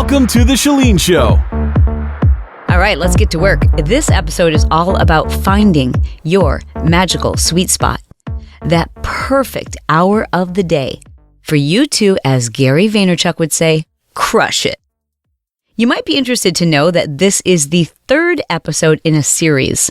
Welcome to The Chalene Show. All right, let's get to work. This episode is all about finding your magical sweet spot, that perfect hour of the day for you to, as Gary Vaynerchuk would say, crush it. You might be interested to know that this is the third episode in a series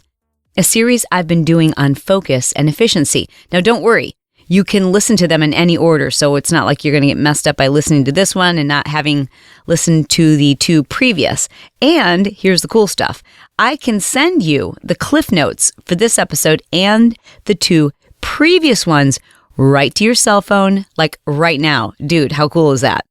I've been doing on focus and efficiency. Now, don't worry. You can listen to them in any order, so it's not like you're going to get messed up by listening to this one and not having listened to the two previous. And here's the cool stuff. I can send you the cliff notes for this episode and the two previous ones right to your cell phone, like right now. Dude, how cool is that?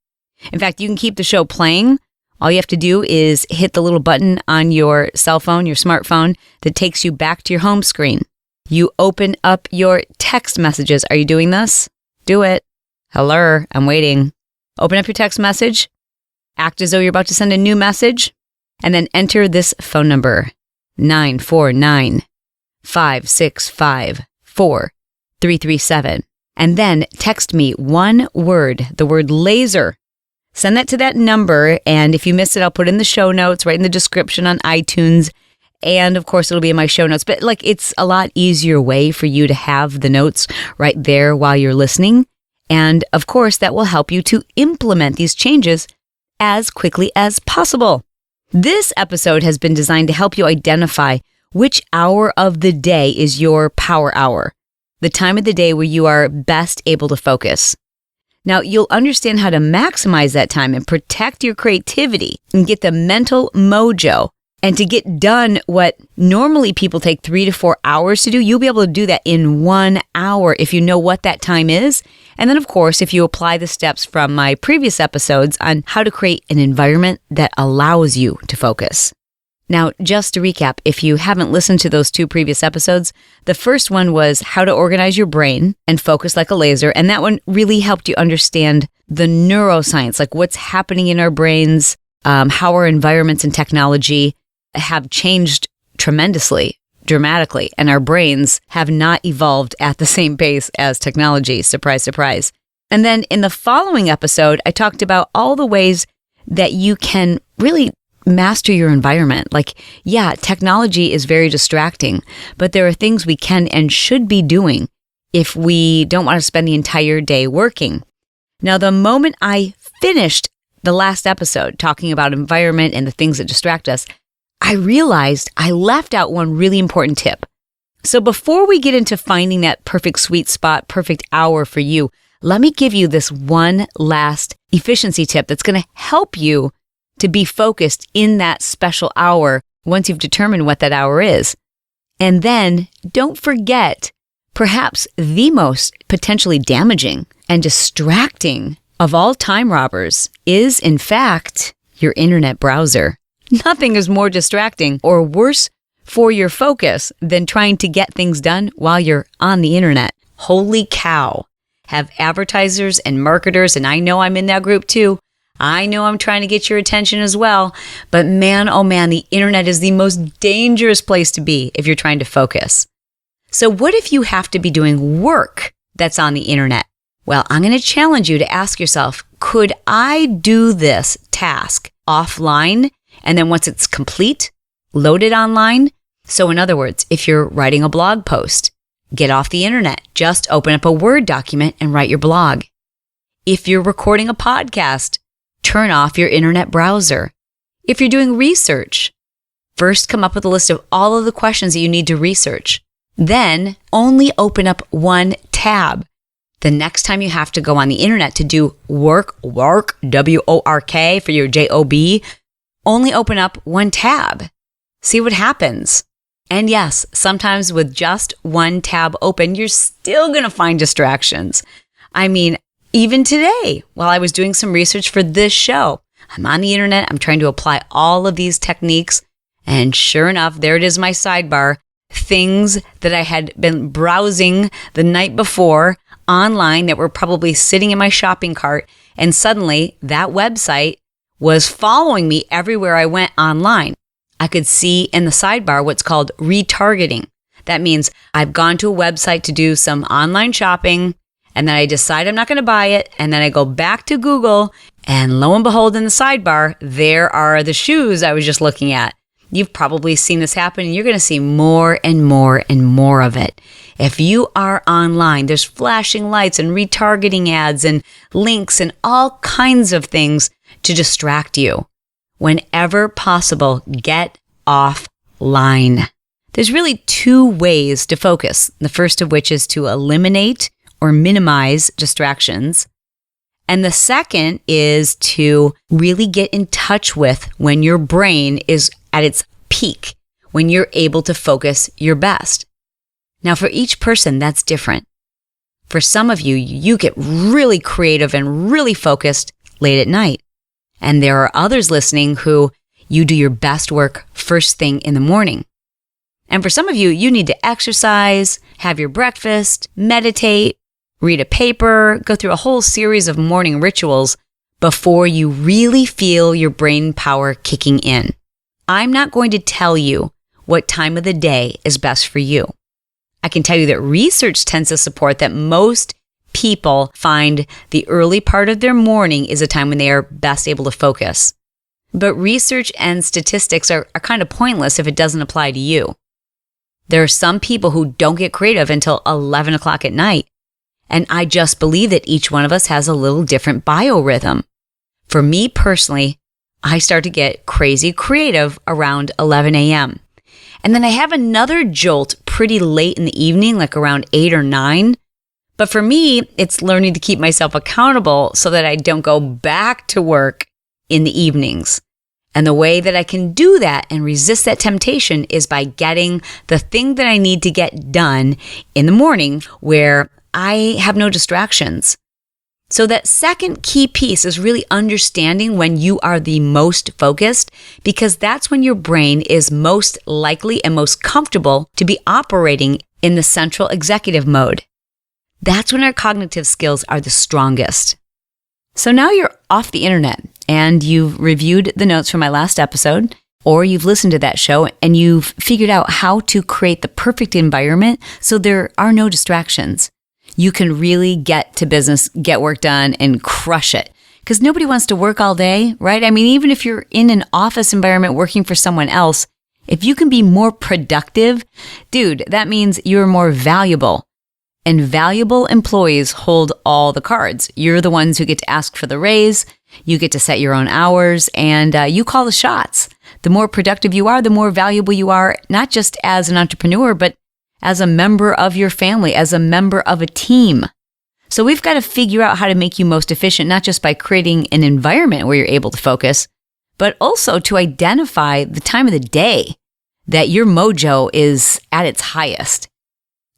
In fact, you can keep the show playing. All you have to do is hit the little button on your cell phone, your smartphone, that takes you back to your home screen. You open up your text messages. Are you doing this? Do it. Hello, I'm waiting. Open up your text message. Act as though you're about to send a new message. And then enter this phone number, 949-565-4337. And then text me one word, the word laser. Send that to that number. And if you miss it, I'll put it in the show notes, right in the description on iTunes. And of course, it'll be in my show notes. But it's a lot easier way for you to have the notes right there while you're listening. And of course, that will help you to implement these changes as quickly as possible. This episode has been designed to help you identify which hour of the day is your power hour, the time of the day where you are best able to focus. Now, you'll understand how to maximize that time and protect your creativity and get the mental mojo. And to get done what normally people take 3 to 4 hours to do, you'll be able to do that in 1 hour if you know what that time is. And then, of course, if you apply the steps from my previous episodes on how to create an environment that allows you to focus. Now, just to recap, if you haven't listened to those two previous episodes, the first one was how to organize your brain and focus like a laser. And that one really helped you understand the neuroscience, like what's happening in our brains, how our environments and technology have changed tremendously, dramatically, and our brains have not evolved at the same pace as technology. Surprise, surprise. And then in the following episode, I talked about all the ways that you can really master your environment. Technology is very distracting, but there are things we can and should be doing if we don't want to spend the entire day working. Now, the moment I finished the last episode talking about environment and the things that distract us, I realized I left out one really important tip. So before we get into finding that perfect sweet spot, perfect hour for you, let me give you this one last efficiency tip that's going to help you to be focused in that special hour once you've determined what that hour is. And then don't forget, perhaps the most potentially damaging and distracting of all time robbers is, in fact, your internet browser. Nothing is more distracting or worse for your focus than trying to get things done while you're on the internet. Holy cow. Have advertisers and marketers, and I know I'm in that group too. I know I'm trying to get your attention as well. But man, oh man, the internet is the most dangerous place to be if you're trying to focus. So what if you have to be doing work that's on the internet? Well, I'm going to challenge you to ask yourself, could I do this task offline? And then once it's complete, load it online. So in other words, if you're writing a blog post, get off the internet. Just open up a Word document and write your blog. If you're recording a podcast, turn off your internet browser. If you're doing research, first come up with a list of all of the questions that you need to research. Then only open up one tab. The next time you have to go on the internet to do work, W-O-R-K for your J-O-B, only open up one tab. See what happens. And yes, sometimes with just one tab open, you're still going to find distractions. I mean, even today, while I was doing some research for this show, I'm on the internet, I'm trying to apply all of these techniques, and sure enough, there it is, my sidebar, things that I had been browsing the night before online that were probably sitting in my shopping cart, and suddenly that website was following me everywhere I went online. I could see in the sidebar what's called retargeting. That means I've gone to a website to do some online shopping, And then I decide I'm not going to buy it. And then I go back to Google, and lo and behold, in the sidebar, there are the shoes I was just looking at. You've probably seen this happen, and you're going to see more and more and more of it. If you are online, there's flashing lights and retargeting ads and links and all kinds of things to distract you. Whenever possible, get offline. There's really two ways to focus. The first of which is to eliminate or minimize distractions. And the second is to really get in touch with when your brain is at its peak, when you're able to focus your best. Now, for each person, that's different. For some of you, you get really creative and really focused late at night. And there are others listening who you do your best work first thing in the morning. And for some of you, you need to exercise, have your breakfast, meditate, read a paper, go through a whole series of morning rituals before you really feel your brain power kicking in. I'm not going to tell you what time of the day is best for you. I can tell you that research tends to support that most people find the early part of their morning is a time when they are best able to focus. But research and statistics are kind of pointless if it doesn't apply to you. There are some people who don't get creative until 11 o'clock at night. And I just believe that each one of us has a little different biorhythm. For me personally, I start to get crazy creative around 11 a.m. And then I have another jolt pretty late in the evening, like around 8 or 9. But for me, it's learning to keep myself accountable so that I don't go back to work in the evenings. And the way that I can do that and resist that temptation is by getting the thing that I need to get done in the morning where I have no distractions. So that second key piece is really understanding when you are the most focused, because that's when your brain is most likely and most comfortable to be operating in the central executive mode. That's when our cognitive skills are the strongest. So now you're off the internet and you've reviewed the notes from my last episode, or you've listened to that show and you've figured out how to create the perfect environment so there are no distractions. You can really get to business, get work done, and crush it. Because nobody wants to work all day, right? I mean, even if you're in an office environment working for someone else, if you can be more productive, dude, that means you're more valuable. And valuable employees hold all the cards. You're the ones who get to ask for the raise, you get to set your own hours, and you call the shots. The more productive you are, the more valuable you are, not just as an entrepreneur, but as a member of your family, as a member of a team. So we've got to figure out how to make you most efficient, not just by creating an environment where you're able to focus, but also to identify the time of the day that your mojo is at its highest.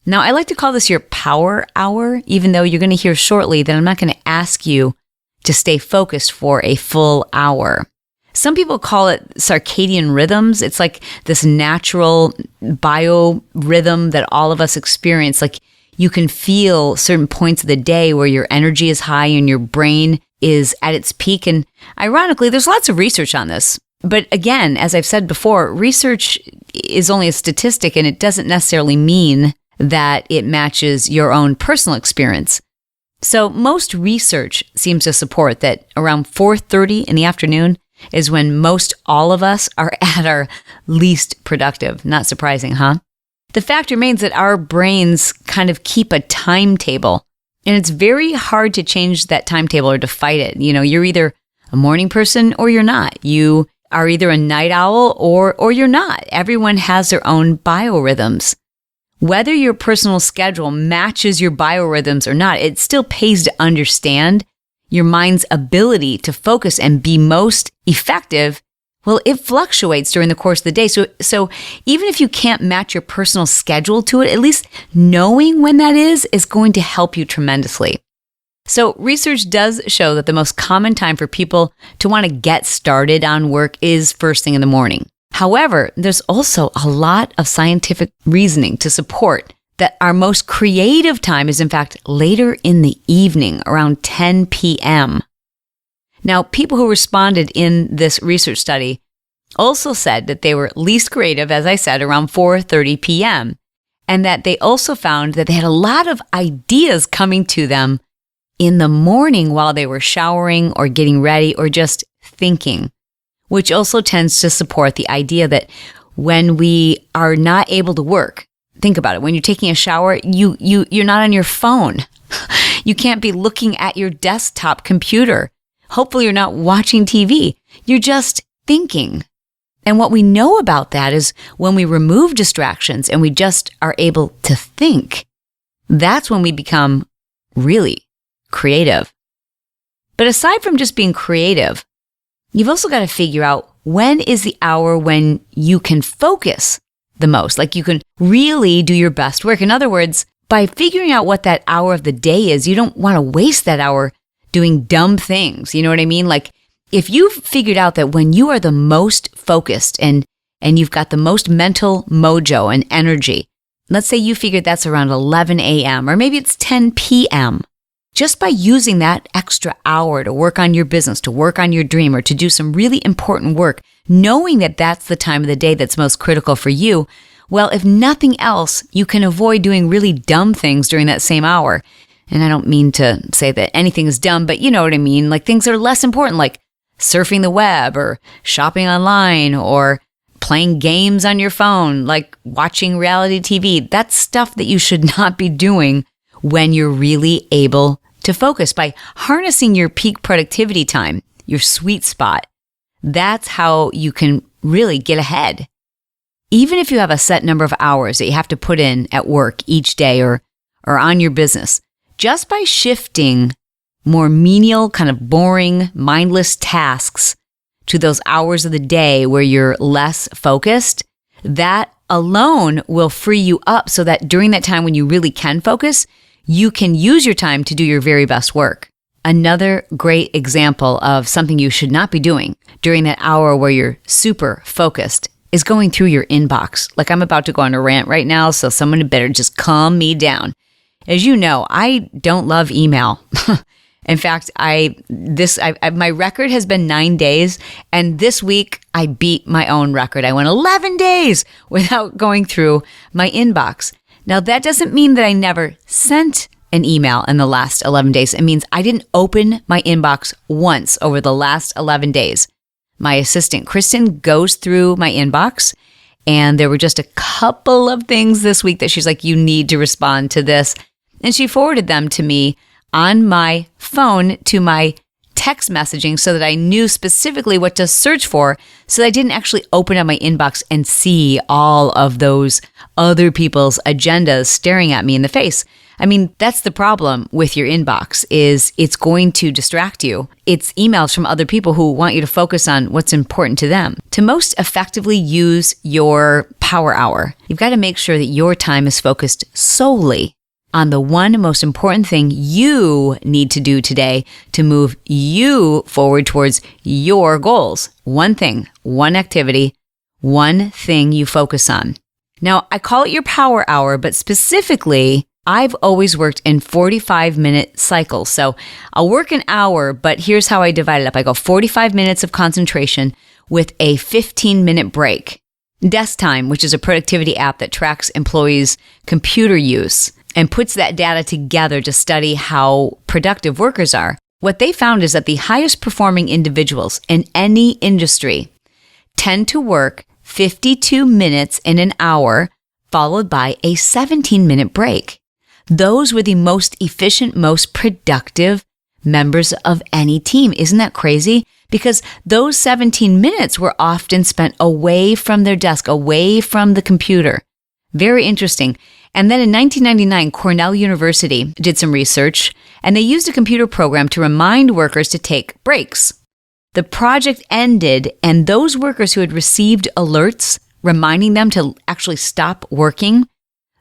Now, I like to call this your power hour, even though you're going to hear shortly that I'm not going to ask you to stay focused for a full hour. Some people call it circadian rhythms. It's like this natural biorhythm that all of us experience. Like you can feel certain points of the day where your energy is high and your brain is at its peak. And ironically, there's lots of research on this. But again, as I've said before, research is only a statistic and it doesn't necessarily mean that it matches your own personal experience. So most research seems to support that around 4:30 in the afternoon is when most all of us are at our least productive. Not surprising, huh? The fact remains that our brains kind of keep a timetable, and it's very hard to change that timetable or to fight it. You know, you're either a morning person or you're not. You are either a night owl or you're not. Everyone has their own biorhythms. Whether your personal schedule matches your biorhythms or not, it still pays to understand your mind's ability to focus and be most effective. Well, it fluctuates during the course of the day. So even if you can't match your personal schedule to it, at least knowing when that is going to help you tremendously. So research does show that the most common time for people to want to get started on work is first thing in the morning. However, there's also a lot of scientific reasoning to support that our most creative time is in fact later in the evening, around 10 p.m. Now, people who responded in this research study also said that they were least creative, as I said, around 4:30 p.m. and that they also found that they had a lot of ideas coming to them in the morning while they were showering or getting ready or just thinking, which also tends to support the idea that when we are not able to work, think about it. When you're taking a shower, you're not on your phone. You can't be looking at your desktop computer. Hopefully you're not watching TV. You're just thinking. And what we know about that is when we remove distractions and we just are able to think, that's when we become really creative. But aside from just being creative, you've also got to figure out when is the hour when you can focus the most, like you can really do your best work. In other words, by figuring out what that hour of the day is, you don't want to waste that hour doing dumb things. You know what I mean? Like if you've figured out that when you are the most focused and you've got the most mental mojo and energy, let's say you figured that's around 11 a.m. or maybe it's 10 p.m. Just by using that extra hour to work on your business, to work on your dream, or to do some really important work, knowing that that's the time of the day that's most critical for you, well, if nothing else, you can avoid doing really dumb things during that same hour. And I don't mean to say that anything is dumb, but you know what I mean? Like things that are less important, like surfing the web or shopping online or playing games on your phone, like watching reality TV. That's stuff that you should not be doing when you're really able to focus. By harnessing your peak productivity time, your sweet spot, that's how you can really get ahead. Even if you have a set number of hours that you have to put in at work each day or on your business, just by shifting more menial, kind of boring, mindless tasks to those hours of the day where you're less focused, that alone will free you up so that during that time when you really can focus, you can use your time to do your very best work. Another great example of something you should not be doing during that hour where you're super focused is going through your inbox. Like I'm about to go on a rant right now, so someone better just calm me down. As you know, I don't love email. In fact, my record has been 9 days, and this week I beat my own record. I went 11 days without going through my inbox. Now, that doesn't mean that I never sent an email in the last 11 days. It means I didn't open my inbox once over the last 11 days. My assistant, Kristen, goes through my inbox, and there were just a couple of things this week that she's like, you need to respond to this. And she forwarded them to me on my phone to my text messaging so that I knew specifically what to search for, so that I didn't actually open up my inbox and see all of those other people's agendas staring at me in the face. I mean, that's the problem with your inbox, is it's going to distract you. It's emails from other people who want you to focus on what's important to them. To most effectively use your power hour, you've got to make sure that your time is focused solely on the one most important thing you need to do today to move you forward towards your goals. One thing, one activity, one thing you focus on. Now, I call it your power hour, but specifically, I've always worked in 45-minute cycles. So I'll work an hour, but here's how I divide it up. I go 45 minutes of concentration with a 15-minute break. Desk Time, which is a productivity app that tracks employees' computer use and puts that data together to study how productive workers are. What they found is that the highest performing individuals in any industry tend to work 52 minutes in an hour, followed by a 17-minute break. Those were the most efficient, most productive members of any team. Isn't that crazy? Because those 17 minutes were often spent away from their desk, away from the computer. Very interesting. And then in 1999, Cornell University did some research, and they used a computer program to remind workers to take breaks. The project ended, and those workers who had received alerts reminding them to actually stop working,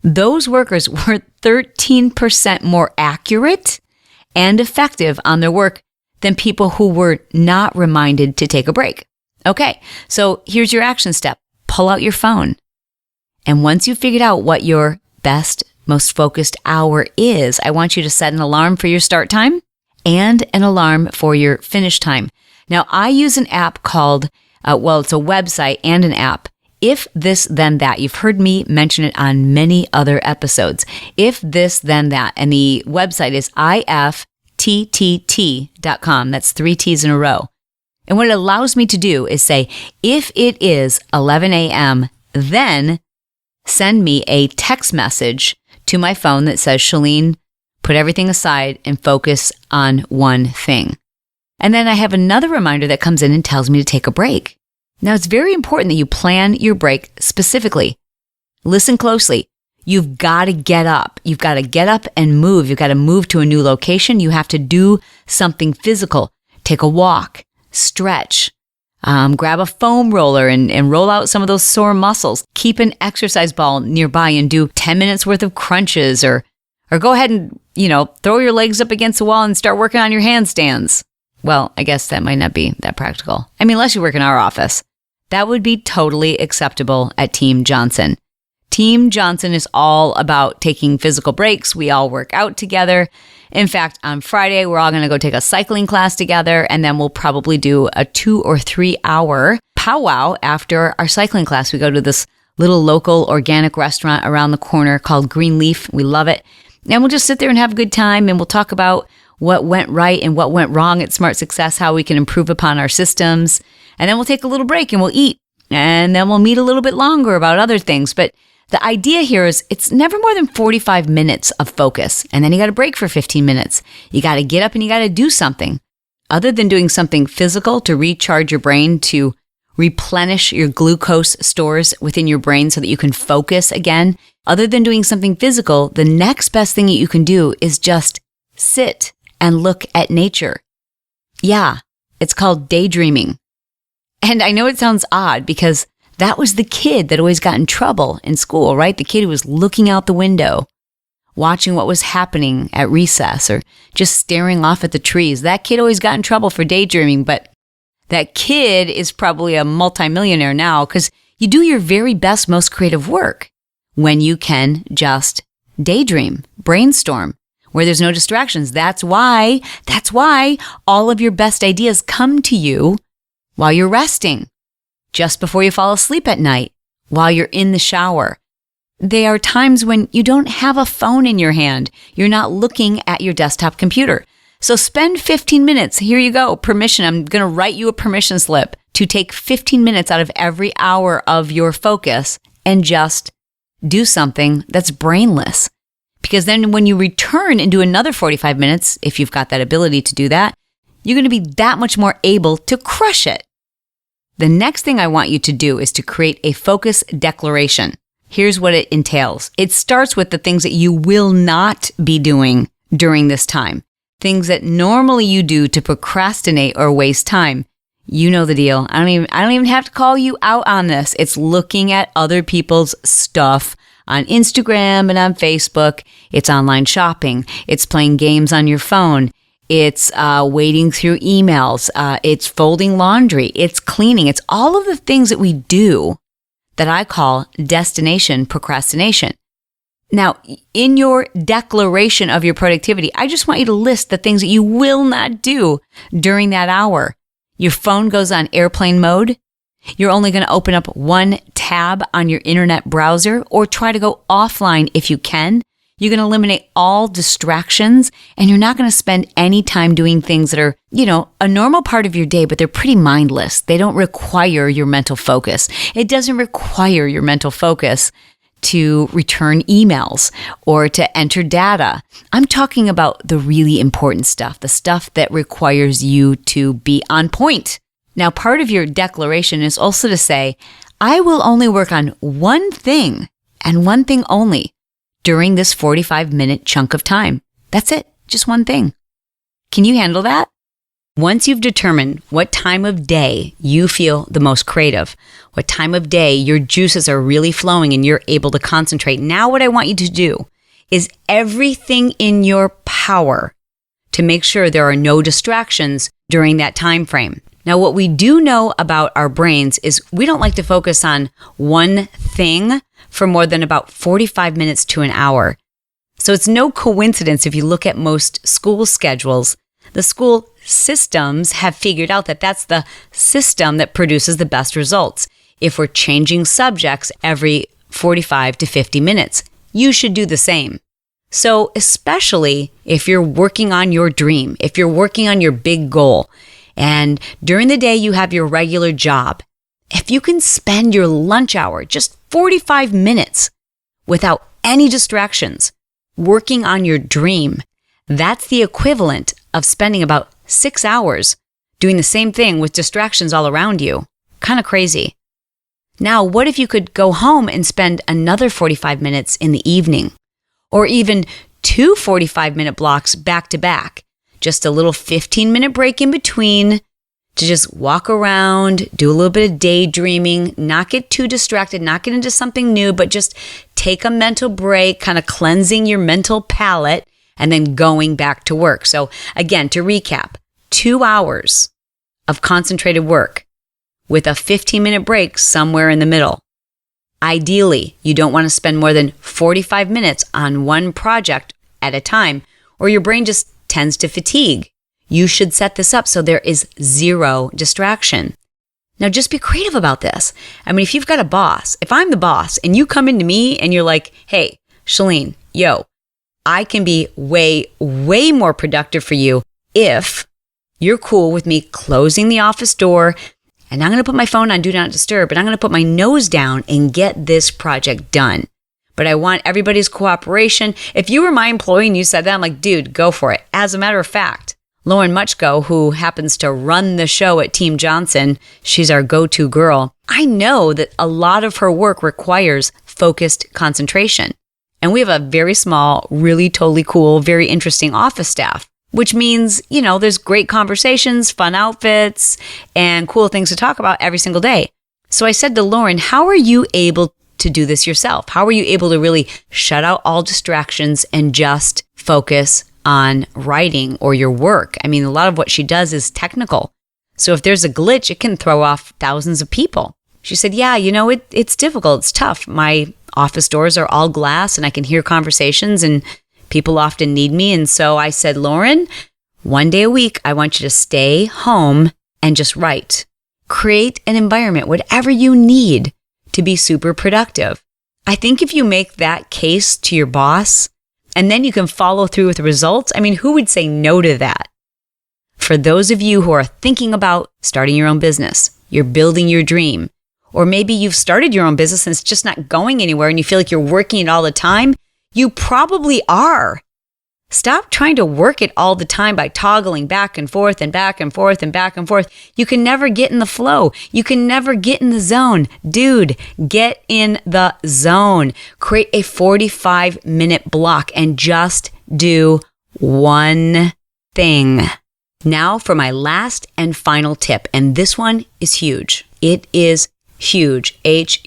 those workers were 13% more accurate and effective on their work than people who were not reminded to take a break. Okay, so here's your action step. Pull out your phone. And once you've figured out what your best, most focused hour is, I want you to set an alarm for your start time and an alarm for your finish time. Now, I use an app called, it's a website and an app. if this, then that. You've heard me mention it on many other episodes. If this, then that. And the website is ifttt.com. That's 3 T's in a row. And what it allows me to do is say, if it is 11 a.m., then send me a text message to my phone that says, Chalene, put everything aside and focus on one thing. And then I have another reminder that comes in and tells me to take a break. Now, it's very important that you plan your break specifically. Listen closely. You've got to get up. You've got to get up and move. You've got to move to a new location. You have to do something physical. Take a walk, stretch, grab a foam roller and roll out some of those sore muscles. Keep an exercise ball nearby and do 10 minutes worth of crunches or go ahead and, throw your legs up against the wall and start working on your handstands. Well, I guess that might not be that practical. I mean, unless you work in our office. That would be totally acceptable at Team Johnson. Team Johnson is all about taking physical breaks. We all work out together. In fact, on Friday, we're all going to go take a cycling class together, and then we'll probably do a 2 or 3 hour powwow after our cycling class. We go to this little local organic restaurant around the corner called Green Leaf. We love it. And we'll just sit there and have a good time, and we'll talk about what went right and what went wrong at Smart Success, how we can improve upon our systems. And then we'll take a little break and we'll eat. And then we'll meet a little bit longer about other things. But the idea here is it's never more than 45 minutes of focus. And then you got to break for 15 minutes. You got to get up and you got to do something. Other than doing something physical to recharge your brain, to replenish your glucose stores within your brain so that you can focus again. Other than doing something physical, the next best thing that you can do is just sit and look at nature. Yeah, it's called daydreaming. And I know it sounds odd because that was the kid that always got in trouble in school, right? The kid who was looking out the window, watching what was happening at recess or just staring off at the trees. That kid always got in trouble for daydreaming, but that kid is probably a multimillionaire now because you do your very best, most creative work when you can just daydream, brainstorm, where there's no distractions. That's why all of your best ideas come to you while you're resting, just before you fall asleep at night, while you're in the shower. They are times when you don't have a phone in your hand. You're not looking at your desktop computer. So spend 15 minutes. Here you go. Permission. I'm going to write you a permission slip to take 15 minutes out of every hour of your focus and just do something that's brainless. Because then when you return and do another 45 minutes, if you've got that ability to do that, you're going to be that much more able to crush it. The next thing I want you to do is to create a focus declaration. Here's what it entails. It starts with the things that you will not be doing during this time. Things that normally you do to procrastinate or waste time. You know the deal. I don't even have to call you out on this. It's looking at other people's stuff on Instagram and on Facebook. It's online shopping. It's playing games on your phone. It's wading through emails. It's folding laundry. It's cleaning. It's all of the things that we do that I call destination procrastination. Now, in your declaration of your productivity, I just want you to list the things that you will not do during that hour. Your phone goes on airplane mode. You're only going to open up one tab on your internet browser or try to go offline if you can. You're going to eliminate all distractions and you're not going to spend any time doing things that are, a normal part of your day, but they're pretty mindless. They don't require your mental focus. It doesn't require your mental focus to return emails or to enter data. I'm talking about the really important stuff, the stuff that requires you to be on point. Now, part of your declaration is also to say, I will only work on one thing and one thing only during this 45-minute chunk of time. That's it, just one thing. Can you handle that? Once you've determined what time of day you feel the most creative, what time of day your juices are really flowing and you're able to concentrate, now what I want you to do is everything in your power to make sure there are no distractions during that time frame. Now, what we do know about our brains is we don't like to focus on one thing for more than about 45 minutes to an hour. So it's no coincidence if you look at most school schedules, the school systems have figured out that that's the system that produces the best results. if we're changing subjects every 45 to 50 minutes. You should do the same. So especially if you're working on your dream, if you're working on your big goal, and during the day you have your regular job, if you can spend your lunch hour, just 45 minutes, without any distractions, working on your dream, that's the equivalent of spending about 6 hours doing the same thing with distractions all around you. Kind of crazy. Now, what if you could go home and spend another 45 minutes in the evening? Or even 2 45-minute blocks back to back. Just a little 15-minute break in between to just walk around, do a little bit of daydreaming, not get too distracted, not get into something new, but just take a mental break, kind of cleansing your mental palate, and then going back to work. So again, to recap, 2 hours of concentrated work with a 15-minute break somewhere in the middle. Ideally, you don't want to spend more than 45 minutes on one project at a time, or your brain just tends to fatigue. You should set this up so there is zero distraction. Now, just be creative about this. I mean, if you've got a boss, if I'm the boss and you come into me and you're like, hey, Chalene, yo, I can be way, way more productive for you if you're cool with me closing the office door, and I'm going to put my phone on Do Not Disturb, and I'm going to put my nose down and get this project done. But I want everybody's cooperation. If you were my employee and you said that, I'm like, dude, go for it. As a matter of fact, Lauren Muchko, who happens to run the show at Team Johnson, she's our go-to girl. I know that a lot of her work requires focused concentration. And we have a very small, really totally cool, very interesting office staff, which means, there's great conversations, fun outfits, and cool things to talk about every single day. So I said to Lauren, how are you able to do this yourself? How are you able to really shut out all distractions and just focus on writing or your work? I mean, a lot of what she does is technical. So if there's a glitch, it can throw off thousands of people. She said, yeah, it's difficult. It's tough. My office doors are all glass and I can hear conversations and people often need me. And so I said, Lauren, 1 day a week, I want you to stay home and just write. Create an environment, whatever you need to be super productive. I think if you make that case to your boss and then you can follow through with the results, I mean, who would say no to that? For those of you who are thinking about starting your own business, you're building your dream, or maybe you've started your own business and it's just not going anywhere and you feel like you're working it all the time, you probably are. Stop trying to work it all the time by toggling back and forth and back and forth and back and forth. You can never get in the flow. You can never get in the zone. Dude, get in the zone. Create a 45-minute block and just do one thing. Now for my last and final tip, and this one is huge. It is huge. Huge.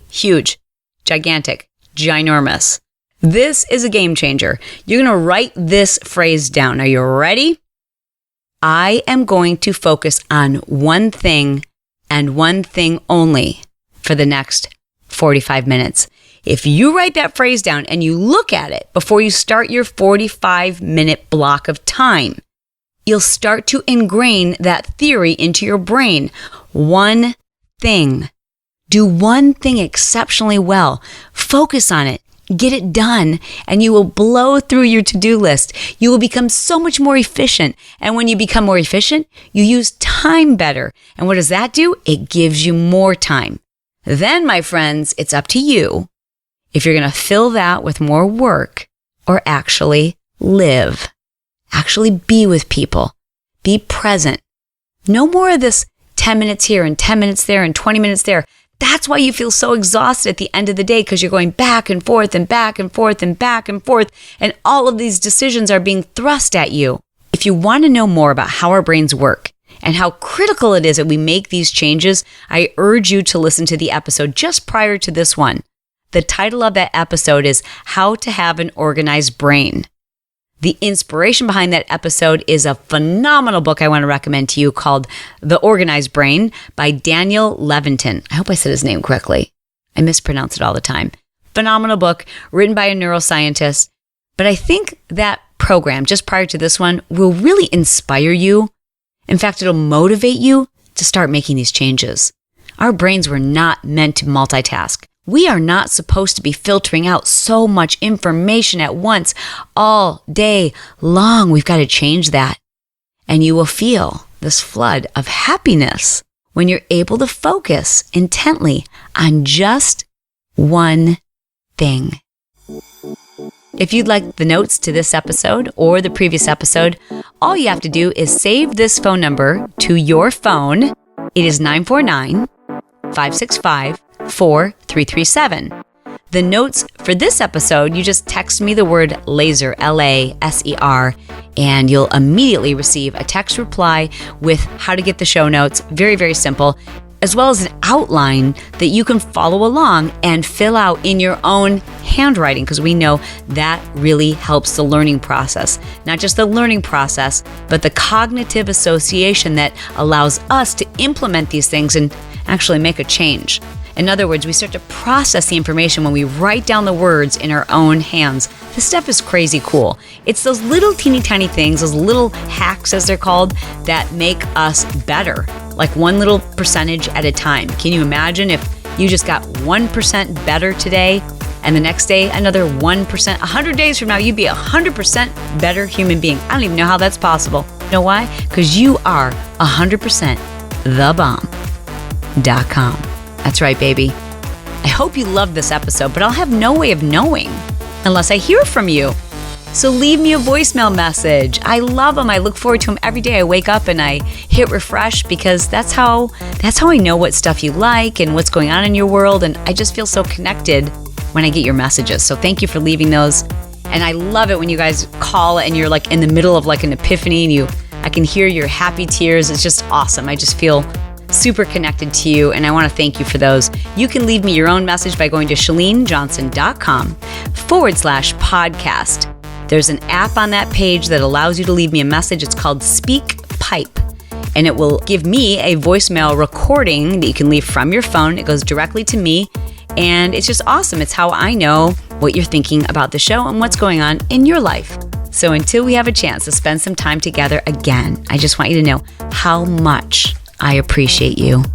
Huge. Gigantic. Ginormous. This is a game changer. You're going to write this phrase down. Are you ready? I am going to focus on one thing and one thing only for the next 45 minutes. If you write that phrase down and you look at it before you start your 45-minute block of time, you'll start to ingrain that theory into your brain. One thing. Do one thing exceptionally well. Focus on it. Get it done, and you will blow through your to-do list. You will become so much more efficient. And when you become more efficient, you use time better. And what does that do? It gives you more time. Then, my friends, it's up to you if you're going to fill that with more work or actually live. Actually be with people. Be present. No more of this 10 minutes here and 10 minutes there and 20 minutes there. That's why you feel so exhausted at the end of the day, because you're going back and forth and back and forth and back and forth, and all of these decisions are being thrust at you. If you want to know more about how our brains work and how critical it is that we make these changes, I urge you to listen to the episode just prior to this one. The title of that episode is How to Have an Organized Brain. The inspiration behind that episode is a phenomenal book I want to recommend to you called The Organized Brain by Daniel Levitin. I hope I said his name correctly. I mispronounce it all the time. Phenomenal book written by a neuroscientist. But I think that program just prior to this one will really inspire you. In fact, it'll motivate you to start making these changes. Our brains were not meant to multitask. We are not supposed to be filtering out so much information at once all day long. We've got to change that. And you will feel this flood of happiness when you're able to focus intently on just one thing. If you'd like the notes to this episode or the previous episode, all you have to do is save this phone number to your phone. It is 949-565-4337. The notes for this episode, you just text me the word laser, Laser, and you'll immediately receive a text reply with how to get the show notes. Very, very simple, as well as an outline that you can follow along and fill out in your own handwriting, because we know that really helps the learning process. Not just the learning process, but the cognitive association that allows us to implement these things and actually make a change. In other words, we start to process the information when we write down the words in our own hands. This stuff is crazy cool. It's those little teeny tiny things, those little hacks as they're called, that make us better, like one little percentage at a time. Can you imagine if you just got 1% better today and the next day another 1%? 100 days from now, you'd be 100% better human being. I don't even know how that's possible. You know why? Because you are 100% thebomb.com. That's right, baby. I hope you loved this episode, but I'll have no way of knowing unless I hear from you. So leave me a voicemail message. I love them. I look forward to them every day. I wake up and I hit refresh because that's how I know what stuff you like and what's going on in your world. And I just feel so connected when I get your messages. So thank you for leaving those. And I love it when you guys call and you're like in the middle of like an epiphany and I can hear your happy tears. It's just awesome. I just feel super connected to you, and I want to thank you for those. You can leave me your own message by going to chalenejohnson.com/podcast. There's an app on that page that allows you to leave me a message. It's called Speak Pipe, and it will give me a voicemail recording that you can leave from your phone. It goes directly to me, and it's just awesome. It's how I know what you're thinking about the show and what's going on in your life. So until we have a chance to spend some time together again, I just want you to know how much I appreciate you.